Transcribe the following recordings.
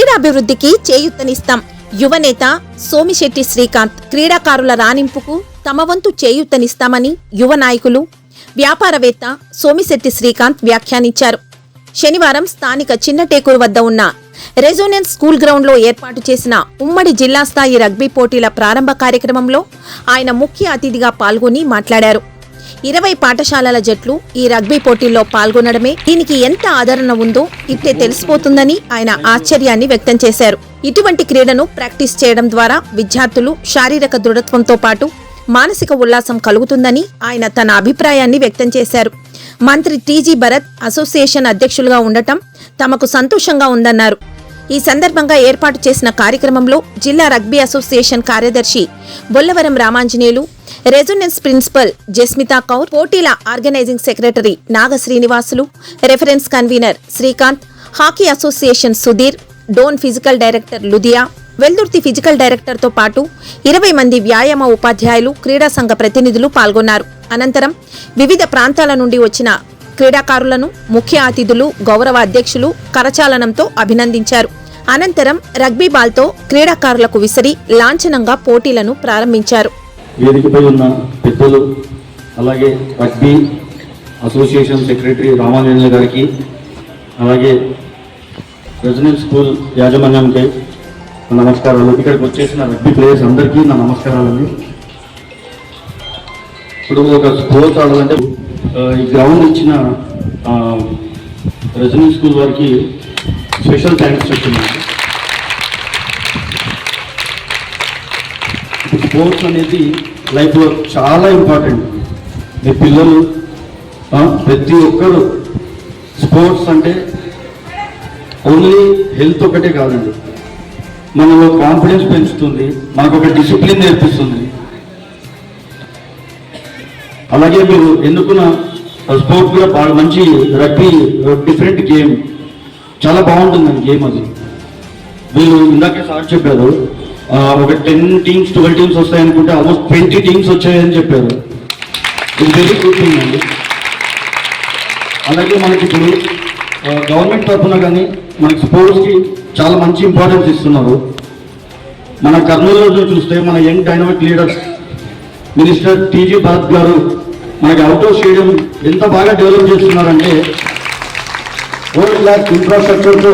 క్రీడాభివృద్ధికి చేయూతనిస్తాం. యువనేత సోమిశెట్టి శ్రీకాంత్ క్రీడాకారుల రాణింపుకు తమ వంతు చేయూతనిస్తామని యువ నాయకులు వ్యాపారవేత్త సోమిశెట్టి శ్రీకాంత్ వ్యాఖ్యానించారు. శనివారం స్థానిక చిన్నటేకూరు వద్ద ఉన్న రెజోనెన్స్ స్కూల్ గ్రౌండ్లో ఏర్పాటు చేసిన ఉమ్మడి జిల్లా స్థాయి రగ్బీ పోటీల ప్రారంభ కార్యక్రమంలో ఆయన ముఖ్య అతిథిగా పాల్గొని మాట్లాడారు. 20 పాఠశాలల జట్లు ఈ రగ్బీ పోటీల్లో పాల్గొనడమే దీనికి ఎంత ఆదరణ ఉందో ఇట్టే తెలిసిపోతుందని ఆయన ఆశ్చర్యాన్ని వ్యక్తం చేశారు. ఇటువంటి క్రీడను ప్రాక్టీస్ చేయడం ద్వారా విద్యార్థులు శారీరక దృఢత్వంతో పాటు మానసిక ఉల్లాసం కలుగుతుందని ఆయన తన అభిప్రాయాన్ని వ్యక్తం చేశారు. మంత్రి టీజీ భరత్ అసోసియేషన్ అధ్యక్షులుగా ఉండటం తమకు సంతోషంగా ఉందన్నారు. ఈ సందర్భంగా ఏర్పాటు చేసిన కార్యక్రమంలో జిల్లా రగ్బీ అసోసియేషన్ కార్యదర్శి బొల్లవరం రామాంజనేయులు, రెజోనెన్స్ ప్రిన్సిపల్ జస్మితా కౌర్, పోటీల organizing secretary Naga Srinivasulu, reference convener Srikanth, hockey association Sudheer, Dhone physical director Ludiya, Veldurthi physical డైరెక్టర్తో పాటు 20 మంది వ్యాయామ ఉపాధ్యాయులు, క్రీడా సంఘ ప్రతినిధులు పాల్గొన్నారు. అనంతరం వివిధ ప్రాంతాల నుండి వచ్చిన క్రీడాకారులను ముఖ్య అతిథులు, గౌరవ అధ్యక్షులు కరచాలనంతో అభినందించారు. అనంతరం రగ్బీ బాల్తో క్రీడాకారులకు విసిరి లాంఛనంగా పోటీలను ప్రారంభించారు. వేదికపై ఉన్న పెద్దలు, అలాగే రగ్బీ అసోసియేషన్ సెక్రటరీ రామాంజనేయులు గారికి, అలాగే రెసిడెన్స్ స్కూల్ యాజమాన్యానికి నమస్కారాలు. ఇక్కడికి వచ్చేసిన రగ్బీ ప్లేయర్స్ అందరికీ నా నమస్కారాలండి. ఇప్పుడు ఒక స్పోర్ట్స్ ఆడాలంటే ఈ గ్రౌండ్ ఇచ్చిన రెసిడెన్స్ స్కూల్ వారికి స్పెషల్ థ్యాంక్స్ చెప్తున్నాను. స్పోర్ట్స్ అనేది లైఫ్లో చాలా ఇంపార్టెంట్. మీ పిల్లలు ప్రతి ఒక్కరు స్పోర్ట్స్ అంటే ఓన్లీ హెల్త్ ఒకటే కాదండి, మనలో కాన్ఫిడెన్స్ పెంచుతుంది, మనకు ఒక డిసిప్లిన్ నేర్పిస్తుంది. అలాగే మీరు ఎన్నుకున్న స్పోర్ట్ కూడా బాగా మంచి రగ్బీ డిఫరెంట్ గేమ్, చాలా బాగుంటుందండి గేమ్ అది. వీళ్ళు ఇందాకే సార్ చెప్పారు ఒక 10 టీమ్స్ 12 టీమ్స్ వస్తాయనుకుంటే ఆల్మోస్ట్ 20 టీమ్స్ వచ్చాయని చెప్పారు. ఇది వెరీ గుడ్ థింగ్ అండి. అలాగే మనకి ఇప్పుడు గవర్నమెంట్ తరఫున కానీ మనకి స్పోర్ట్స్కి చాలా మంచి ఇంపార్టెన్స్ ఇస్తున్నారు. మన కర్నూలులో చూస్తే మన young dynamic leaders minister TG Bharat గారు మనకి అవుట్డోర్ స్టేడియం ఎంత బాగా డెవలప్ చేస్తున్నారంటే 4 lakh ఇన్ఫ్రాస్ట్రక్చర్తో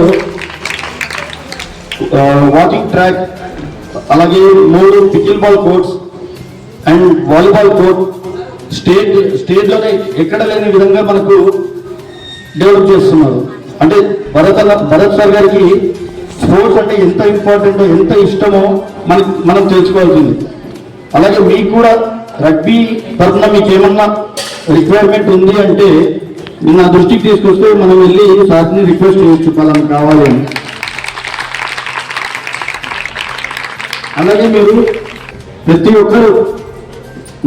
వాకింగ్ ట్రాక్, అలాగే 3 pickle ball courts and volleyball court స్టేట్లోనే ఎక్కడ లేని విధంగా మనకు డెవలప్ చేస్తున్నారు. అంటే భరత్ సార్ గారికి స్పోర్ట్స్ అంటే ఎంత ఇంపార్టెంటో, ఎంత ఇష్టమో మనం తెలుసుకోవాల్సింది. అలాగే మీకు కూడా రగ్బీ తరఫున మీకు ఏమన్నా రిక్వైర్మెంట్ ఉంది అంటే నా దృష్టికి తీసుకొస్తే మనం వెళ్ళి సార్ని రిక్వెస్ట్ చేయొచ్చు, వాళ్ళని కావాలి అని. అలాగే మీరు ప్రతి ఒక్కరు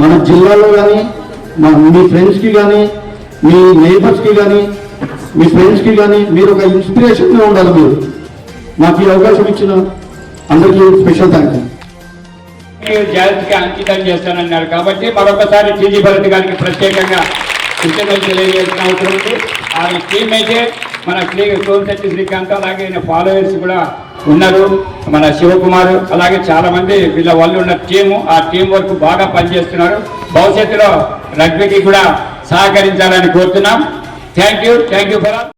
మన జిల్లాలో కానీ మీ ఫ్రెండ్స్కి కానీ మీ నైబర్స్కి కానీ మీ ఫ్రెండ్స్కి కానీ మీరు ఒక ఇన్స్పిరేషన్గా ఉండాలి. మీరు మాకు ఈ అవకాశం ఇచ్చిన అందరికీ స్పెషల్ థ్యాంక్స్. జాగ్రత్తగా అంకితం చేస్తానన్నారు కాబట్టి మరొకసారి టీజీ భరత్ గారికి ప్రత్యేకంగా కృతజ్ఞతలు తెలియజేసిన అవసరం ఉంది. ఆ టీం అయితే మన సోమిశెట్టి శ్రీకాంత్, అలాగే ఫాలోవర్స్ కూడా ఉన్నారు, మన శివకుమార్, అలాగే చాలా మంది వీళ్ళ వాళ్ళు ఉన్న టీము. ఆ టీం వర్క్ బాగా పనిచేస్తున్నారు. భవిష్యత్తులో రగ్బీకి కూడా సహకరించాలని కోరుతున్నాం. Thank you Bharat.